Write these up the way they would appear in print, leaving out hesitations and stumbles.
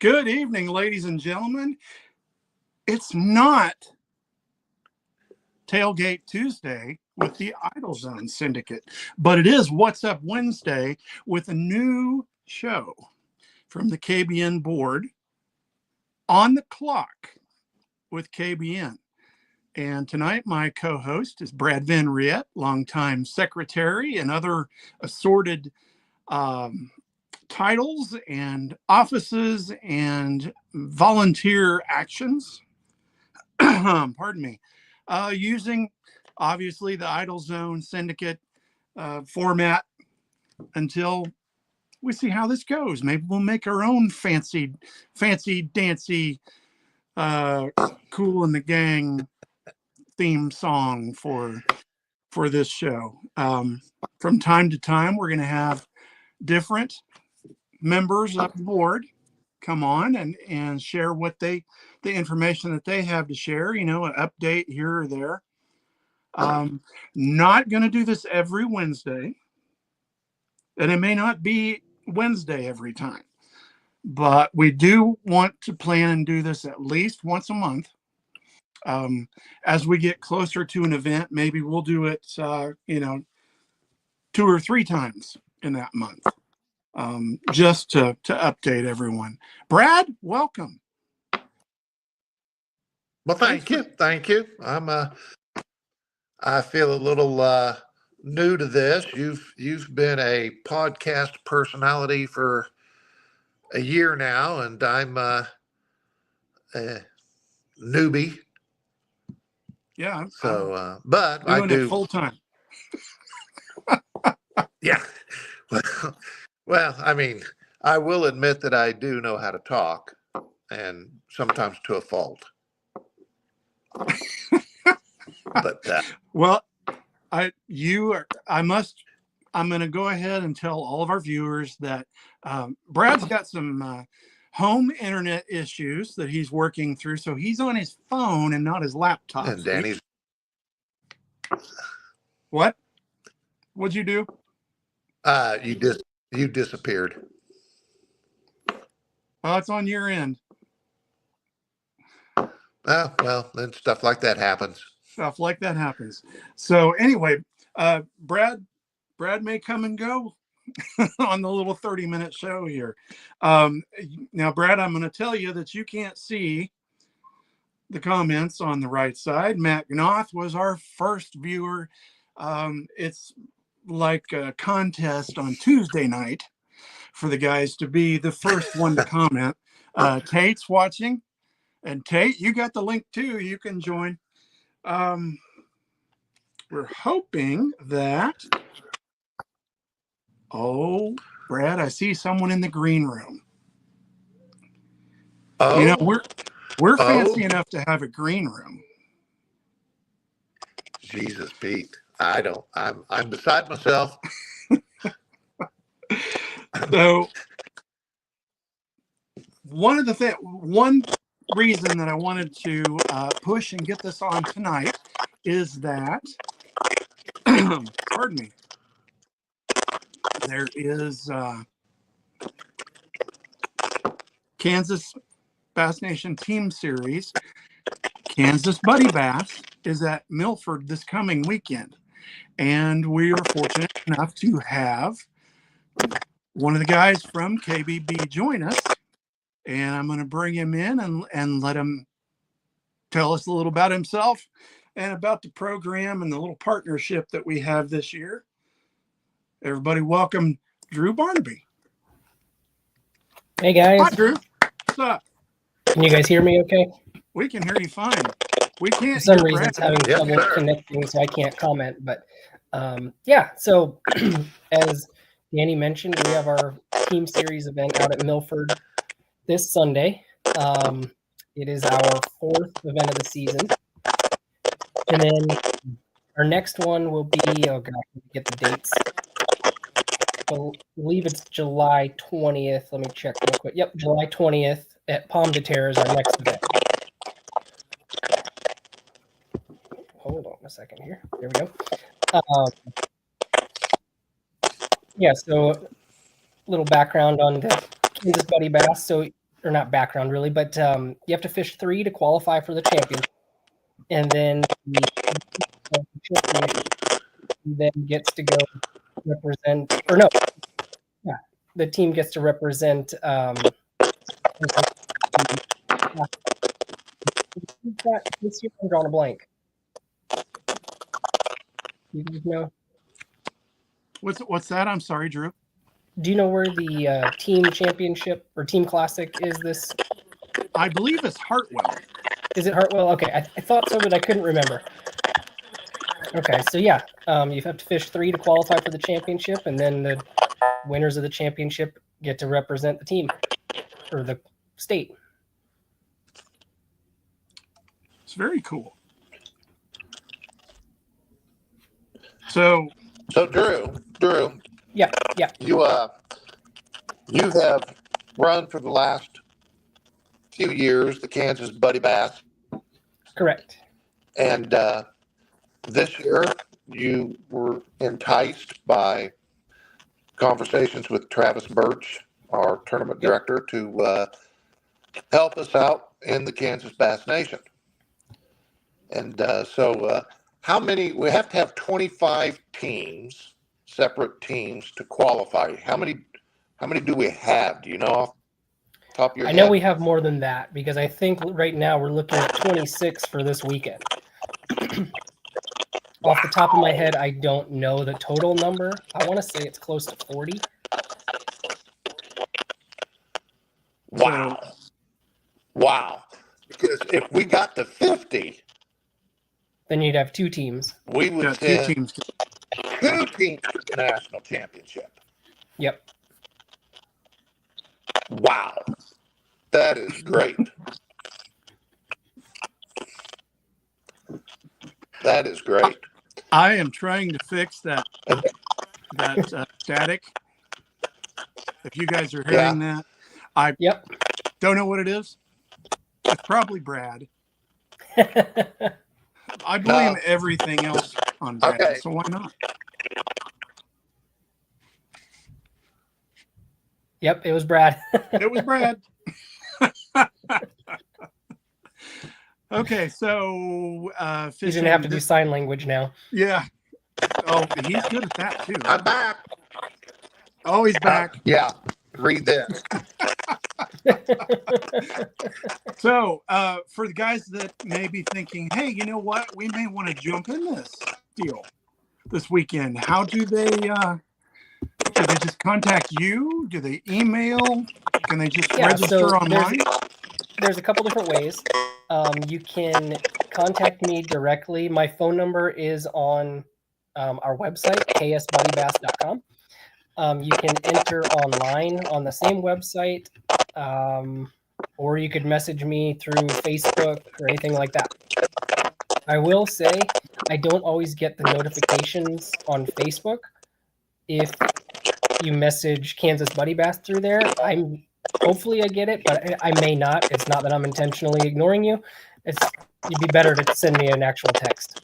Good evening, ladies and gentlemen. It's not Tailgate Tuesday with the Idle Zone Syndicate, but it is What's Up Wednesday with a new show from the KBN board, On the Clock with KBN. And tonight, my co-host is Brad Van Riet, longtime secretary and other assorted titles and offices and volunteer actions. Pardon me. Using, obviously, the Idle Zone Syndicate format until we see how this goes. Maybe we'll make our own fancy dancy, Cool in the Gang theme song for this show. From time to time, we're going to have different members of the board come on and share the information that they have to share, an update here or there. Not going to do this every Wednesday, and it may not be Wednesday every time, but we do want to plan and do this at least once a month. As we get closer to an event, maybe we'll do it, 2 or 3 times in that month. Just to update everyone. Brad, welcome. Well, thank you. I feel a little new to this. You've been a podcast personality for a year now, and I'm a newbie. Yeah. So, but I do full time. Yeah. Well, I mean, I will admit that I do know how to talk, and sometimes to a fault. But well, I'm going to go ahead and tell all of our viewers that Brad's got some home internet issues that he's working through, so he's on his phone and not his laptop. And Danny's. What? What'd you do? You disappeared. Well, it's on your end. Well, then stuff like that happens. So anyway, Brad may come and go on the little 30-minute show here. Now, Brad, I'm going to tell you that you can't see the comments on the right side. Matt Gnoth was our first viewer. It's like a contest on Tuesday night for the guys to be the first one to comment. Tate's watching, and Tate, you got the link too. You can join. We're hoping that. Oh, Brad, I see someone in the green room. Oh, we're fancy enough to have a green room. Jesus, Pete. I'm beside myself. So one reason that I wanted to push and get this on tonight is that, pardon me, there is Kansas Bass Nation Team Series. Kansas Buddy Bass is at Milford this coming weekend. And we are fortunate enough to have one of the guys from KBB join us. And I'm going to bring him in and let him tell us a little about himself and about the program and the little partnership that we have this year. Everybody welcome Drew Barnaby. Hey, guys. Hi, Drew. What's up? Can you guys hear me okay? We can hear you fine. We can't. For some reason, it's having trouble connecting, so I can't comment. But so as Danny mentioned, we have our team series event out at Milford this Sunday. It is our 4th event of the season. And then our next one will be, get the dates. I believe it's July 20th. Let me check real quick. Yep, July 20th at Pomme de Terre is our next event. Hold on a second here. There we go. So a little background on the Kansas Buddy Bass. So or not background really, but you have to fish 3 to qualify for the championship, and then the championship then gets to go represent, or no, yeah, the team gets to represent. This year I'm drawing a blank. You guys know? What's that? I'm sorry, Drew. Do you know where the team championship or team classic is this? I believe it's Hartwell. Is it Hartwell? Okay, I thought so, but I couldn't remember. Okay, so yeah, you have to fish 3 to qualify for the championship, and then the winners of the championship get to represent the team or the state. It's very cool. So Drew, Yeah. you have run for the last few years the Kansas Buddy Bass, Correct. and this year you were enticed by conversations with Travis Birch, our tournament director, to help us out in the Kansas Bass Nation. And so how many, we have to have 25 teams, separate teams to qualify. How many do we have? Do you know off the top of your I head? know we have more than that because I think right now we're looking at 26 for this weekend. Off the top of my head, I don't know the total number. I want to say it's close to 40. Wow. Because if we got to 50, then you'd have 2 teams. We would send 2 teams to the national championship. Yep. Wow. That is great. That is great. I am trying to fix that static. If you guys are hearing that, I don't know what it is. It's probably Brad. I blame everything else on Brad, so why not? Yep, it was Brad. It was Brad. Okay, so he's gonna have to do sign language now. Yeah. Oh, he's good at that too. I'm back. Oh, he's back. Yeah. Read this. So, for the guys that may be thinking, hey, you know what? We may want to jump in this deal this weekend. How do they just contact you? Do they email? Can they just register online? There's a couple different ways. You can contact me directly. My phone number is on our website, ksbuddybass.com. You can enter online on the same website, or you could message me through Facebook or anything like that. I will say I don't always get the notifications on Facebook. If you message Kansas Buddy Bass through there, hopefully I get it, but I may not. It's not that I'm intentionally ignoring you. It'd be better to send me an actual text.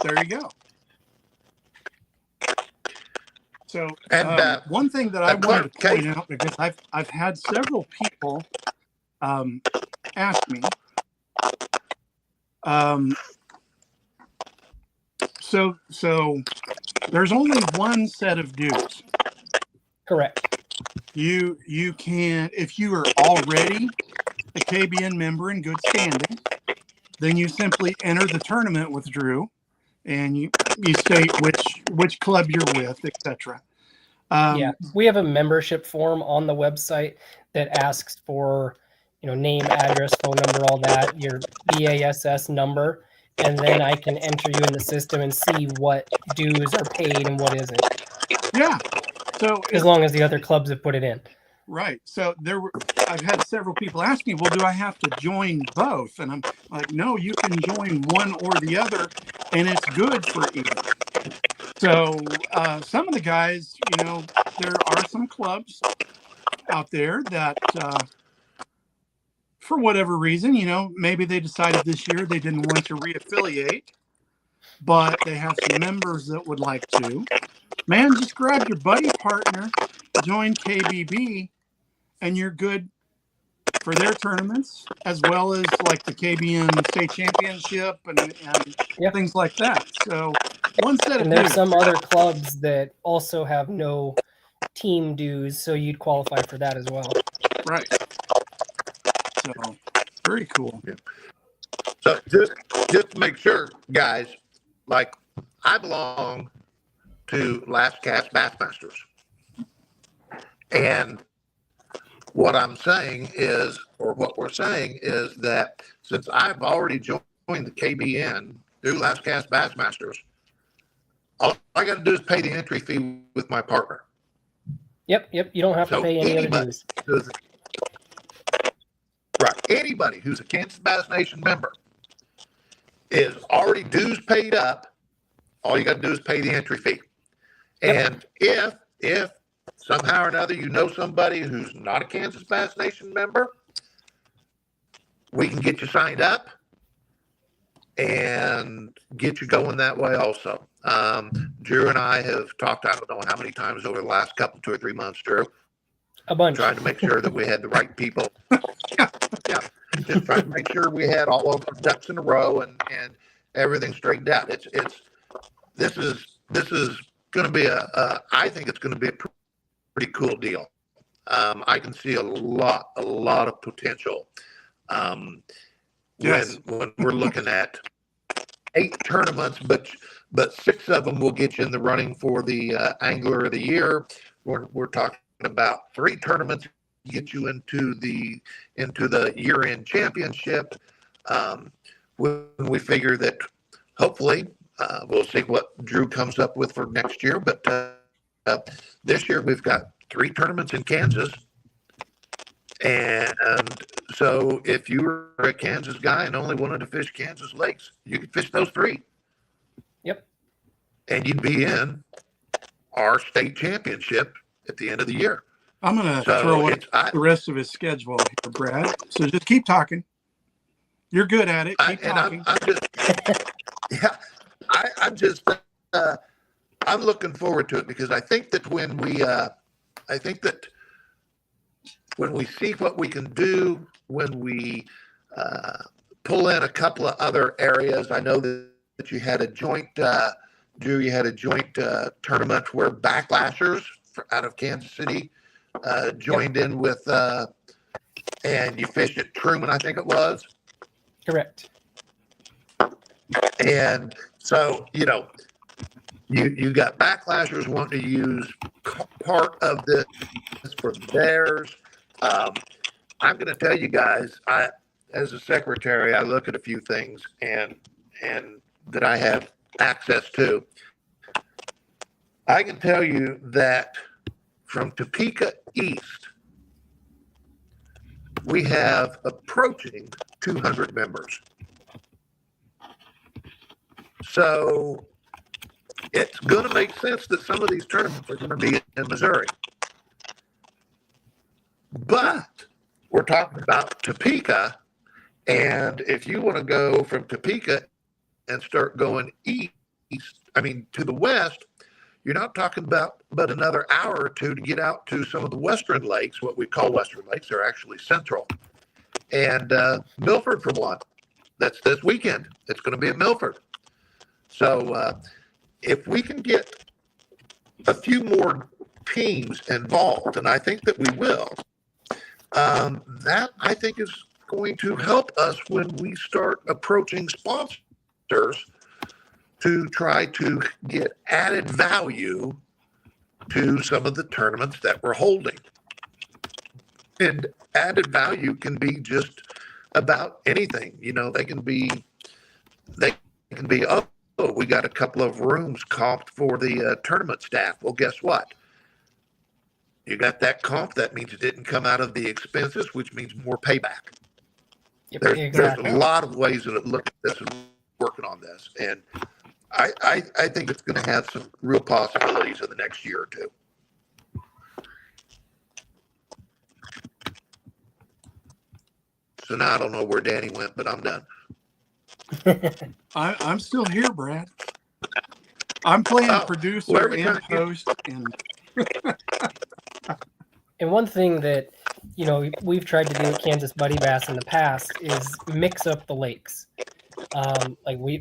There you go. So one thing that I wanted to point out, because I've had several people ask me. So there's only one set of dues. Correct. You can, if you are already a KBN member in good standing, then you simply enter the tournament with Drew, and you state which club you're with, etc. Yeah, we have a membership form on the website that asks for, name, address, phone number, all that, your BASS number, and then I can enter you in the system and see what dues are paid and what isn't. Yeah. So as long as the other clubs have put it in. Right. So I've had several people ask me, well, do I have to join both? And I'm like, no, you can join one or the other, and it's good for either. So some of the guys, there are some clubs out there that, for whatever reason, maybe they decided this year they didn't want to reaffiliate, but they have some members that would like to. Man, just grab your buddy partner, join KBB, and you're good for their tournaments, as well as like the KBN state championship and Yep. things like that. So one set of And there's dues. some other clubs that also have no team dues, so you'd qualify for that as well. Right. So very cool. So just to make sure, guys, like I belong to Last Cast Bassmasters. And what I'm saying is, or what we're saying is that since I've already joined the KBN through Last Cast Bassmasters, all I got to do is pay the entry fee with my partner. Yep. You don't have to pay any other dues. Right. Anybody who's a Kansas Bass Nation member is already dues paid up. All you got to do is pay the entry fee. Yep. And if somehow or another you know somebody who's not a Kansas Bass Nation member, we can get you signed up and get you going that way also. Drew and I have talked, I don't know how many times over the last 2 or 3 months, Drew. A bunch. Trying to make sure that we had the right people. Yeah. Just trying to make sure we had all of our ducks in a row and everything straightened out. This is going to be I think it's going to be a pretty cool deal. I can see a lot of potential. Yes. When we're looking at 8 tournaments, but 6 of them will get you in the running for the Angler of the Year. We're talking about 3 tournaments get you into the year-end championship. When we figure that hopefully we'll see what Drew comes up with for next year, but this year we've got 3 tournaments in Kansas. And so if you were a Kansas guy and only wanted to fish Kansas lakes, you could fish those 3. Yep. And you'd be in our state championship at the end of the year. I'm going to throw up the rest of his schedule here, Brad. So just keep talking. You're good at it. Keep talking. I'm looking forward to it because I think that when we see what we can do, when we pull in a couple of other areas, I know that you had a joint, Drew, you had a joint tournament where Backlashers out of Kansas City joined in with, and you fished at Truman, I think it was. Correct. And so, you got Backlashers wanting to use part of this for theirs. I'm going to tell you guys, as a secretary, I look at a few things and that I have access to. I can tell you that from Topeka east, we have approaching 200 members. So it's going to make sense that some of these tournaments are going to be in Missouri. But we're talking about Topeka, and if you want to go from Topeka and start going east, to the west, you're not talking about but another hour or 2 to get out to some of the western lakes. What we call western lakes are actually central. And Milford, for one, that's this weekend. It's going to be at Milford. So if we can get a few more teams involved, and I think that we will, that I think is going to help us when we start approaching sponsors to try to get added value to some of the tournaments that we're holding. And added value can be just about anything. They can be, oh, we got a couple of rooms comped for the tournament staff. Well, guess what? You got that comp. That means it didn't come out of the expenses, which means more payback. Yep, There's a lot of ways to look at this and working on this. And I think it's going to have some real possibilities in the next year or 2. So now I don't know where Danny went, but I'm done. I'm still here, Brad. I'm playing producer and host. And one thing that we've tried to do at Kansas Buddy Bass in the past is mix up the lakes.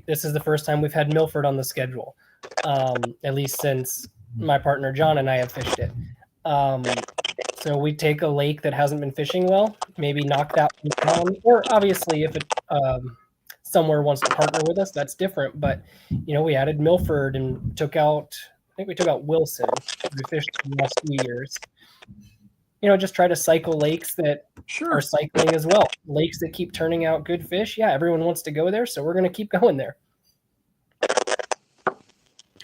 This is the first time we've had Milford on the schedule, at least since my partner John and I have fished it. So we take a lake that hasn't been fishing well, maybe knock that one down, or obviously if it somewhere wants to partner with us, that's different. But we added Milford and took out Wilson. We fished the last few years. Just try to cycle lakes that are cycling as well. Lakes that keep turning out good fish. Yeah, everyone wants to go there, so we're going to keep going there.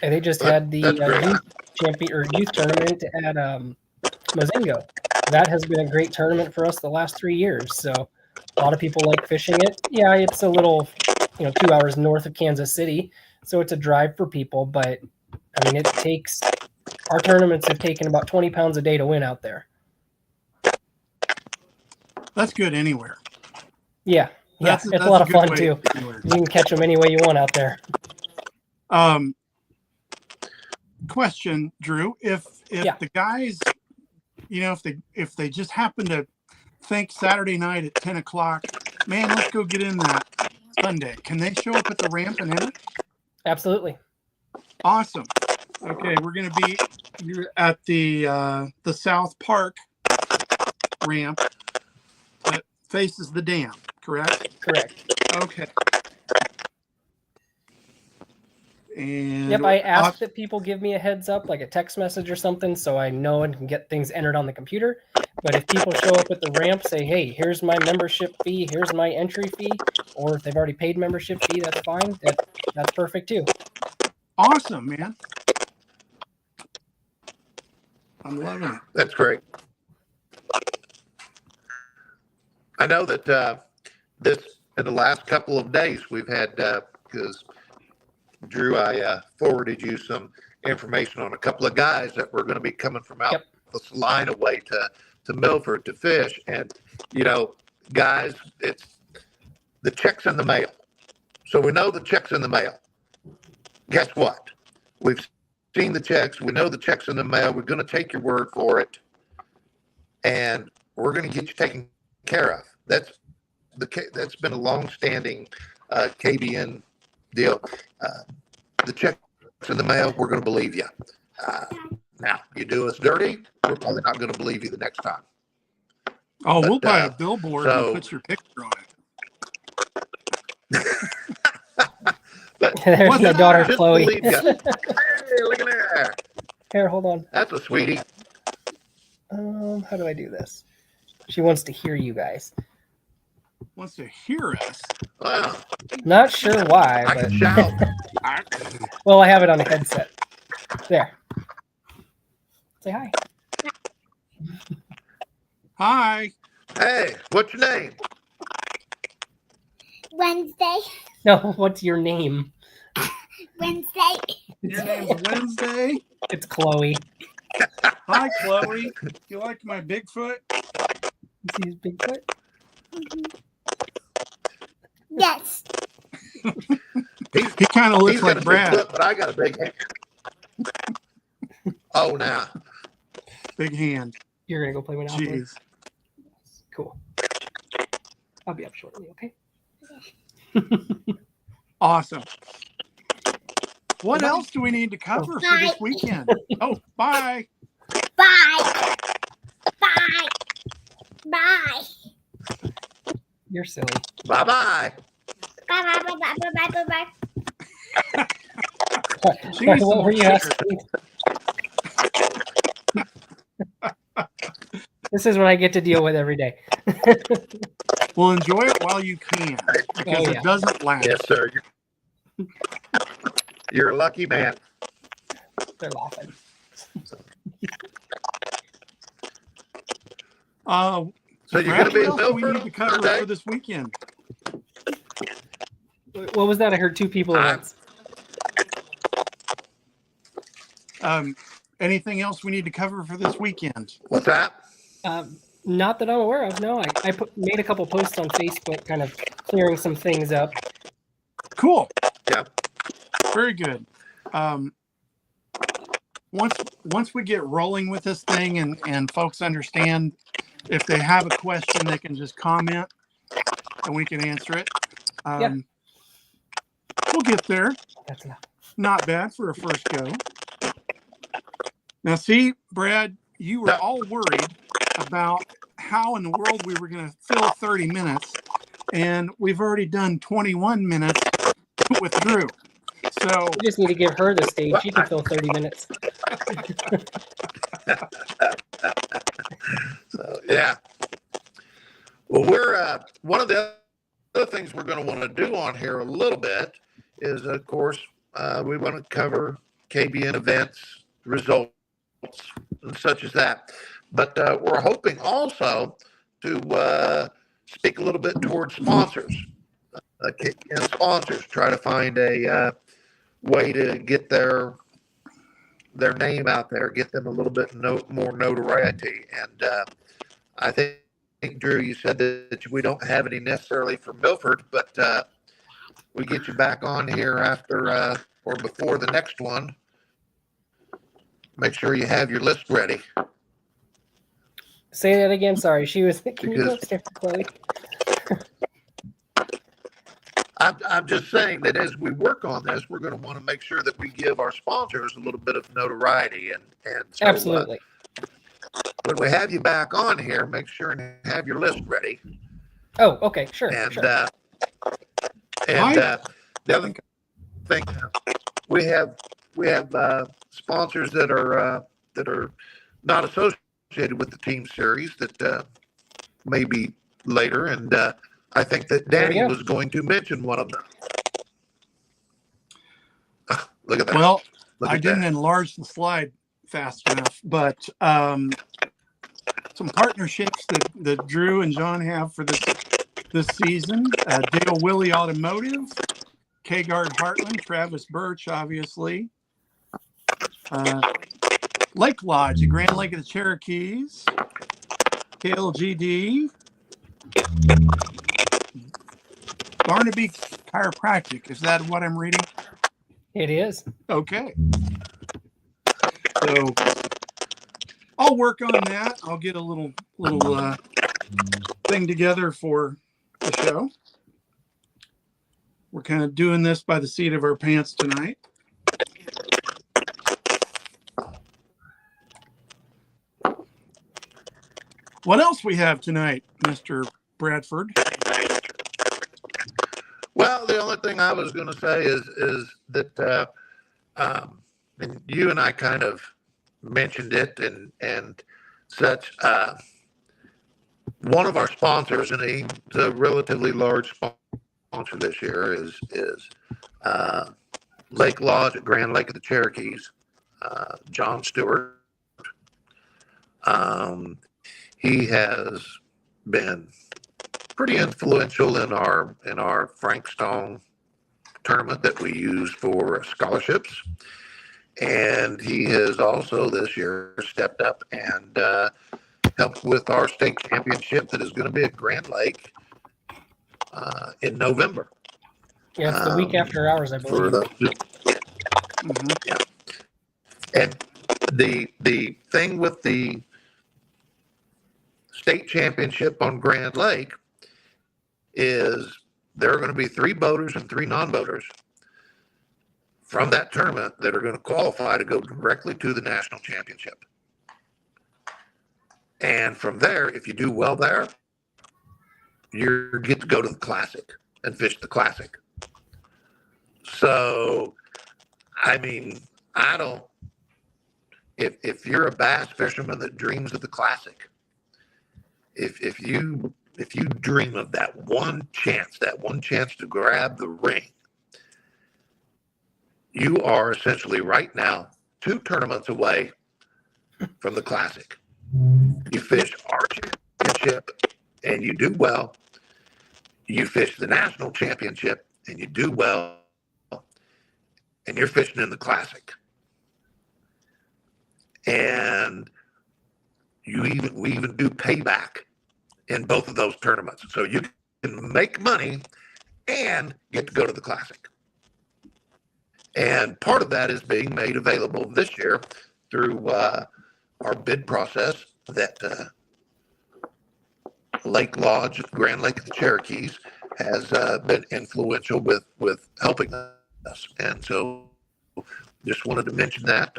And they just had the youth tournament at Mozingo. That has been a great tournament for us the last 3 years. So a lot of people like fishing it. Yeah, it's a little, 2 hours north of Kansas City, so it's a drive for people. But I mean, our tournaments have taken about 20 pounds a day to win out there. That's good anywhere. Yeah, it's a lot of fun too. You can catch them any way you want out there. Question, Drew: If the guys, if they just happen to think Saturday night at 10 o'clock, man, let's go get in that Sunday. Can they show up at the ramp and enter? Absolutely. Awesome. Okay, we're going to be at the South Park ramp that faces the dam, correct? Correct. Okay. And yep, I asked that people give me a heads up, like a text message or something, so I know and can get things entered on the computer. But if people show up at the ramp, say, hey, here's my membership fee, here's my entry fee, or if they've already paid membership fee, that's fine. That's perfect too. Awesome, man. I'm loving it. That's great. I know that in the last couple of days we've had, because Drew, I forwarded you some information on a couple of guys that were going to be coming from out the Salina way to Milford to fish. And, guys, it's the check's in the mail. So we know the check's in the mail. Guess what? We've seen the checks. We know the check's in the mail. We're going to take your word for it. And we're going to get you taken care of. That's been a long-standing KBN deal. The check's in the mail, we're going to believe you. Now, you do us dirty, we're probably not going to believe you the next time. Oh, we'll buy a billboard and put your picture on it. There's my daughter, Chloe. Hey, look at there. Here, hold on. That's a sweetie. How do I do this? She wants to hear you guys. Wants to hear us. Wow. Not sure why. I can shout. Well, I have it on a headset. There. Say hi. Hi. Hey, what's your name? Wednesday. No, what's your name? Wednesday. Your name's Wednesday? It's Chloe. Hi, Chloe. You like my Bigfoot? You see his Bigfoot? Yes. He kind of looks like Brad. Foot, but I got a big hand. Oh, now. Big hand. You're going to go play Monopoly? Jeez. Cool. I'll be up shortly, okay? Awesome. What else do we need to cover for this weekend? Oh, bye. Bye. Bye. Bye. You're silly. Bye-bye. Bye. Bye. Bye. Bye. Bye. Bye. Jeez, What were you asking? This is what I get to deal with every day. Well, enjoy it while you can, because it doesn't last. Yes, sir. You're a lucky man. They're laughing. So you're going to be in what else do we need to Milford cover today? for this weekend? What was that? I heard two people at once. Anything else we need to cover for this weekend? What's that? Not that I'm aware of. No, I made a couple posts on Facebook, kind of clearing some things up. Cool. Yeah. Very good. Once we get rolling with this thing and folks understand if they have a question, they can just comment and we can answer it. We'll get there. That's enough. Not bad for a first go. Now, see, Brad, you were all worried about how in the world we were going to fill 30 minutes, and we've already done 21 minutes with Drew. So We just need to give her the stage. She can fill 30 minutes. So, yeah. Well, we're one of the other things we're going to want to do on here a little bit is, of course, we want to cover KBN events, results, and such as that. But we're hoping also to speak a little bit towards sponsors. KBN sponsors, try to find a way to get their name out there, get them a little bit more notoriety. And I think, Drew, you said that we don't have any necessarily for Milford, but we get you back on here after or before the next one. Make sure you have your list ready. Say that again. Sorry. She was, can you go upstairs, Chloe? I'm just saying that as we work on this, we're going to want to make sure that we give our sponsors a little bit of notoriety. And so, Absolutely. when we have you back on here, make sure and have your list ready. Oh, okay. Sure. And sure. The other thing, we have sponsors that are not associated with the team series that may be later, and I think that Danny was going to mention one of them. Look at that. Well, Look I at didn't that. enlarge the slide fast enough, but some partnerships that Drew and John have for this season. Dale Willie Automotive, K-Guard Heartland, Travis Birch, obviously. Lake Lodge at Grand Lake of the Cherokees, KLGD, Barnaby Chiropractic. Is that what I'm reading? It is. Okay. So I'll work on that. I'll get a little thing together for the show. We're kind of doing this by the seat of our pants tonight. What else we have tonight, Mr. Bradford? Well, the only thing I was going to say is that and you and I kind of mentioned it and such. One of our sponsors, and he's a relatively large sponsor this year, is Lake Lodge at Grand Lake of the Cherokees. John Stewart. He has been pretty influential in our Frank Stone tournament that we use for scholarships, and he has also this year stepped up and helped with our state championship that is going to be at Grand Lake in November. Yeah, it's the week after ours, I believe. Yeah, and the thing with the state championship on Grand Lake is there are going to be 3 boaters and 3 non-boaters from that tournament that are going to qualify to go directly to the national championship. And from there, if you do well there, you get to go to the Classic and fish the Classic. So, I mean, if you're a bass fisherman that dreams of the Classic, if you dream of that one chance to grab the ring, you are essentially right now 2 tournaments away from the Classic. You fish our championship and you do well. You fish the national championship and you do well. And you're fishing in the Classic. And we even do payback in both of those tournaments. So you can make money and get to go to the Classic. And part of that is being made available this year through our bid process that Lake Lodge, Grand Lake of the Cherokees, has been influential with helping us. And so just wanted to mention that.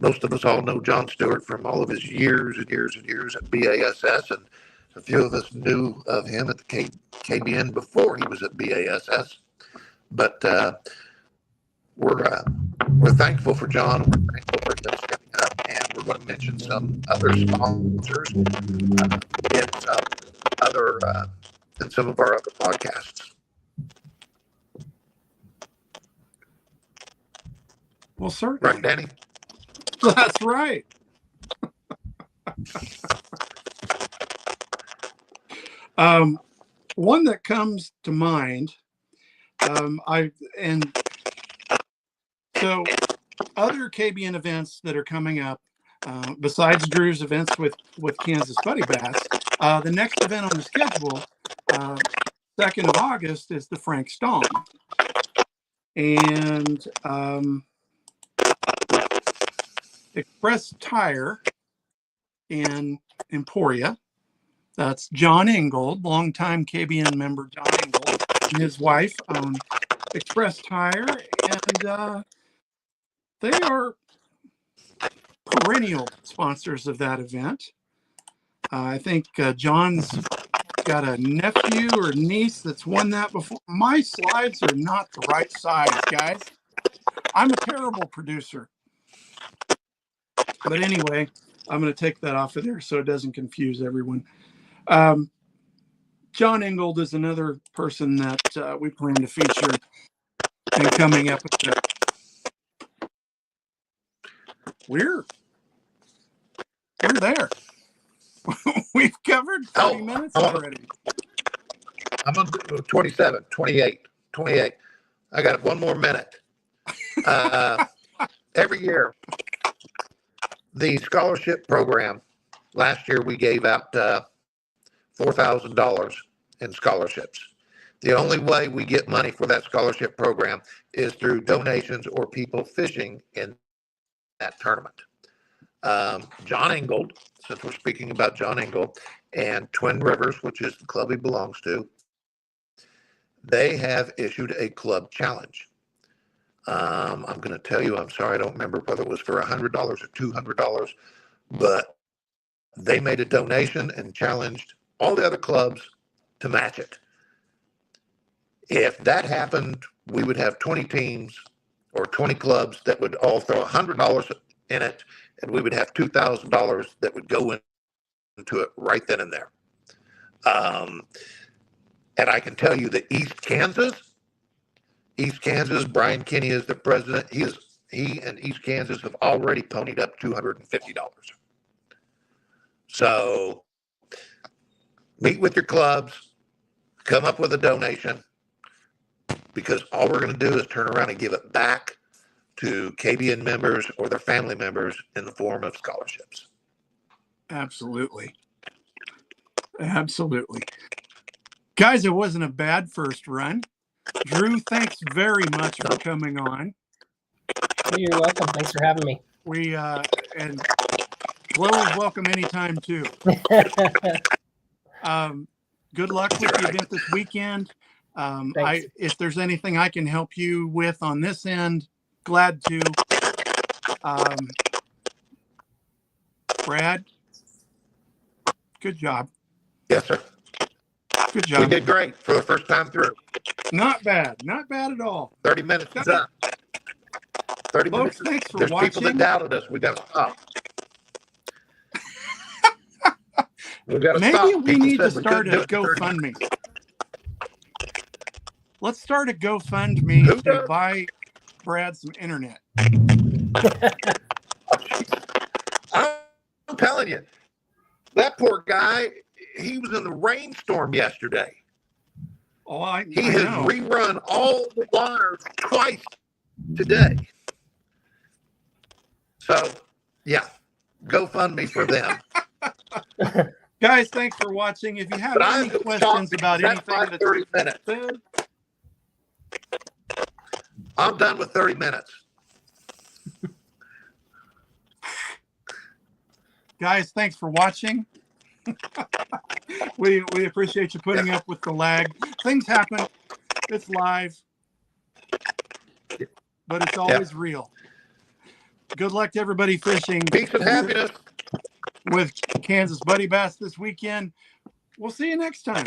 Most of us all know John Stewart from all of his years and years and years at BASS, and a few of us knew of him at the KBN before he was at BASS. But we're thankful for John. We're thankful for him stepping up, and we're going to mention some other sponsors in some of our other podcasts. Well, certainly. Right, Danny? That's right. One that comes to mind, so other KBN events that are coming up, besides Drew's events with Kansas Buddy Bass, the next event on the schedule, 2nd of August, is the Frank Stomp. And Express Tire in Emporia. That's John Ingold, longtime KBN member John Ingold, and his wife own Express Tire, and they are perennial sponsors of that event. I think John's got a nephew or niece that's won that before. My slides are not the right size, guys. I'm a terrible producer. But anyway, I'm going to take that off of there so it doesn't confuse everyone. John Ingold is another person that we plan to feature and coming up with that. We're there. We've covered 30 minutes already. I'm on 27, 28. I got one more minute. Every year, the scholarship program, last year we gave out $4,000 in scholarships. The only way we get money for that scholarship program is through donations or people fishing in that tournament. John Ingold, since we're speaking about John Ingold, and Twin Rivers, which is the club he belongs to, they have issued a club challenge. I'm going to tell you, I'm sorry, I don't remember whether it was for $100 or $200, but they made a donation and challenged all the other clubs to match it. If that happened, we would have 20 teams or 20 clubs that would all throw $100 in it, and we would have $2,000 that would go into it right then and there. And I can tell you that East Kansas, Brian Kinney is the president. He and East Kansas have already ponied up $250. So meet with your clubs, come up with a donation, because all we're going to do is turn around and give it back to KBN members or their family members in the form of scholarships. Absolutely. Guys, it wasn't a bad first run. Drew, thanks very much for coming on. You're welcome. Thanks for having me. And Chloe's welcome anytime too. Good luck with the event this weekend. If there's anything I can help you with on this end, glad to. Brad, good job. Yes, sir. Good job. We did great for the first time through. Not bad at all. 30 minutes is up. 30 Folks, minutes. thanks for There's watching. people that doubted us. We got to stop. Maybe we need to start a GoFundMe. Let's start a GoFundMe to buy Brad some internet. I'm telling you, that poor guy, he was in the rainstorm yesterday. He has rerun all the wires twice today. So, yeah, GoFundMe for them. Guys, thanks for watching. If you have any questions about anything that's 30 minutes. said, I'm done with 30 minutes. Guys, thanks for watching. We appreciate you putting up with the lag. Things happen. It's live, but it's always real. Good luck to everybody fishing Peace and happiness. with Kansas Buddy Bass this weekend. We'll see you next time.